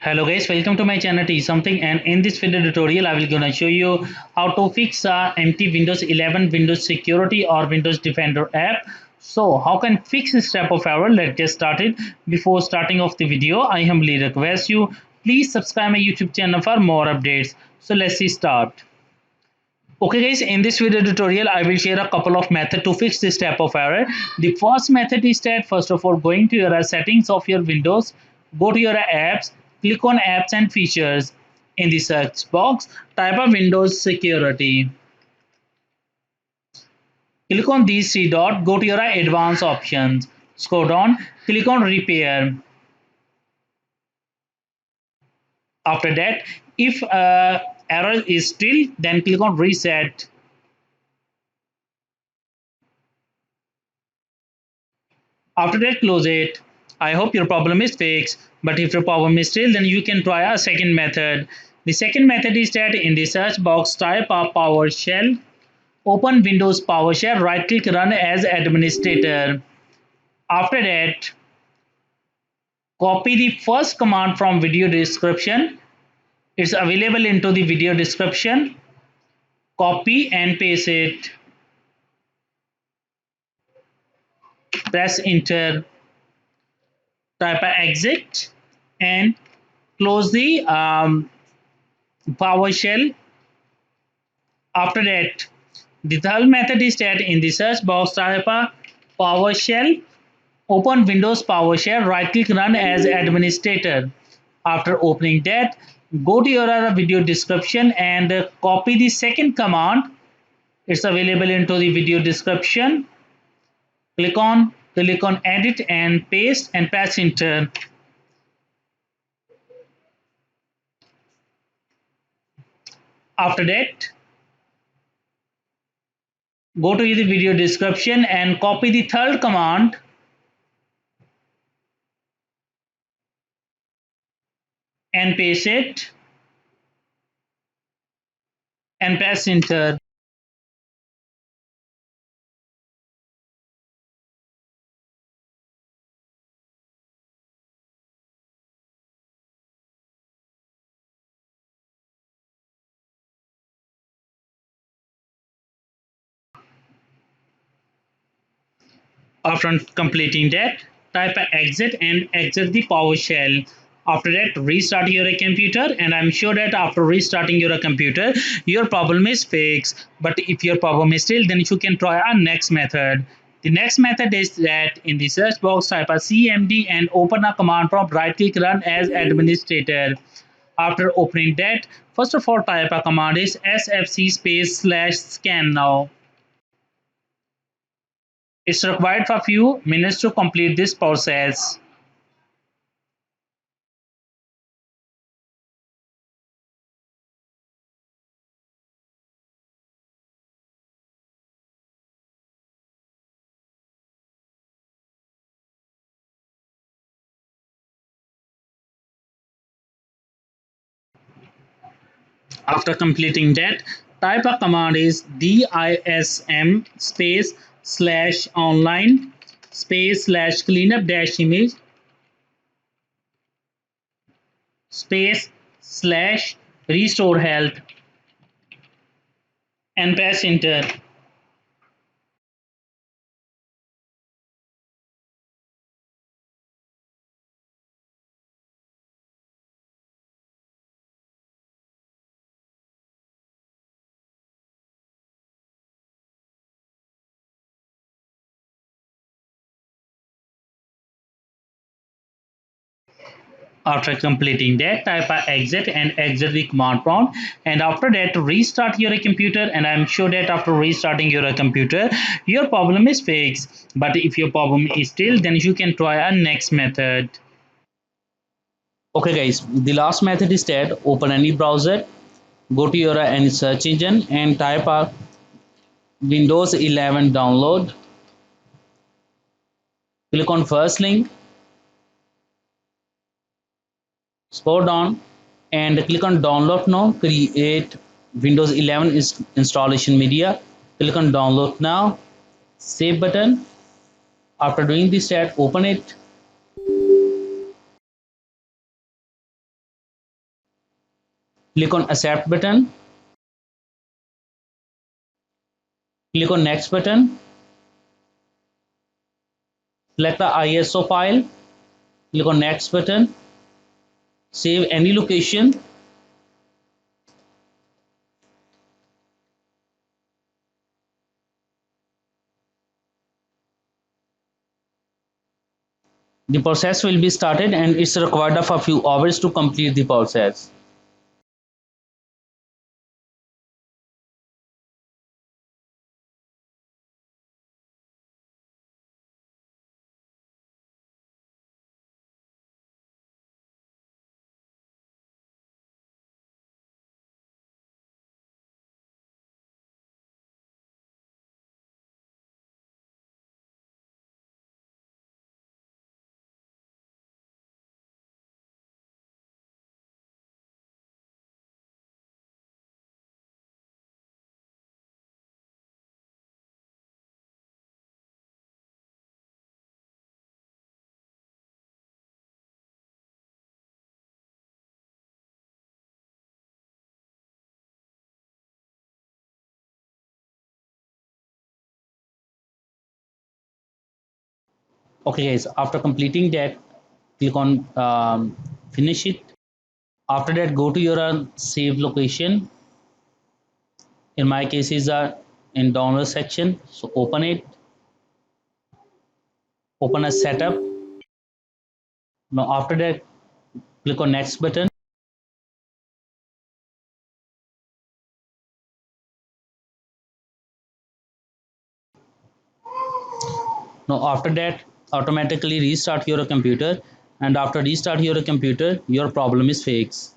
Hello guys, welcome to my channel T something, and in this video tutorial I will gonna show you how to fix empty Windows 11 Windows Security or Windows Defender app. So how can fix this type of error? Let's get started. Before starting off the video, I humbly request you please subscribe my YouTube channel for more updates. So let's see start. Okay guys, in this video tutorial I will share a couple of methods to fix this type of error. The first method is that first of all going to your settings of your Windows, go to your apps, click on apps and features. In the search box, type of Windows security. Click on these three dots, go to your advanced options. Scroll down, click on repair. After that, if error is still, then click on reset. After that, close it. I hope your problem is fixed. But if your problem is still, then you can try a second method. The second method is that in the search box, type a PowerShell. Open Windows PowerShell, right click run as administrator. After that, copy the first command from video description. It's available into the video description. Copy and paste it. Press enter. Type a exit and close the PowerShell. After that, the third method is that in the search box type a PowerShell, open Windows PowerShell, right click run as administrator. After opening that, go to your video description and copy the second command. It's available into the video description. Click on edit and paste and press enter. After that, go to the video description and copy the third command and paste it and press enter. After completing that, type exit and exit the PowerShell. After that, restart your computer, and I'm sure that after restarting your computer, your problem is fixed. But if your problem is still, then you can try our next method. The next method is that in the search box, type a CMD and open a command prompt, right click run as administrator. After opening that, first of all, type a command is sfc /scan now. It's required for a few minutes to complete this process. After completing that, type a command is dism /online /cleanup -image /restore health and press enter. After completing that, type a exit and exit the command prompt, and after that restart your computer, and I'm sure that after restarting your computer your problem is fixed. But if your problem is still, then you can try a next method. Okay guys, the last method is that open any browser, go to your any search engine and type a Windows 11 download. Click on first link, scroll down and click on download now. Create Windows 11 installation media. Click on download now. Save button. After doing this step, open it. Click on accept button, click on next button, select the ISO file, click on next button, save any location. The process will be started and it's required of a few hours to complete the process. Okay guys, after completing that, click on finish it. After that, go to your save location. In my case is in download section. So open it, open a setup. Now after that, click on next button. Now after that, automatically restart your computer, and after restart your computer, your problem is fixed.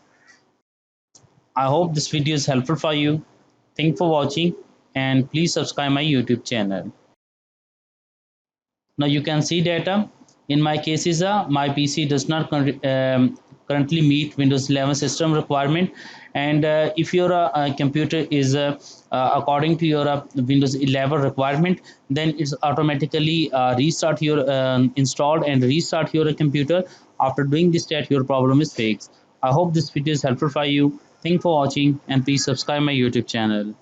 I hope this video is helpful for you. Thank for watching and please subscribe my YouTube channel. Now you can see that in my cases my PC does not currently meet Windows 11 system requirement, and if your computer is according to your Windows 11 requirement, then it's automatically restart your installed and restart your computer. After doing this step, your problem is fixed. I hope this video is helpful for you. Thank for watching and please subscribe my YouTube channel.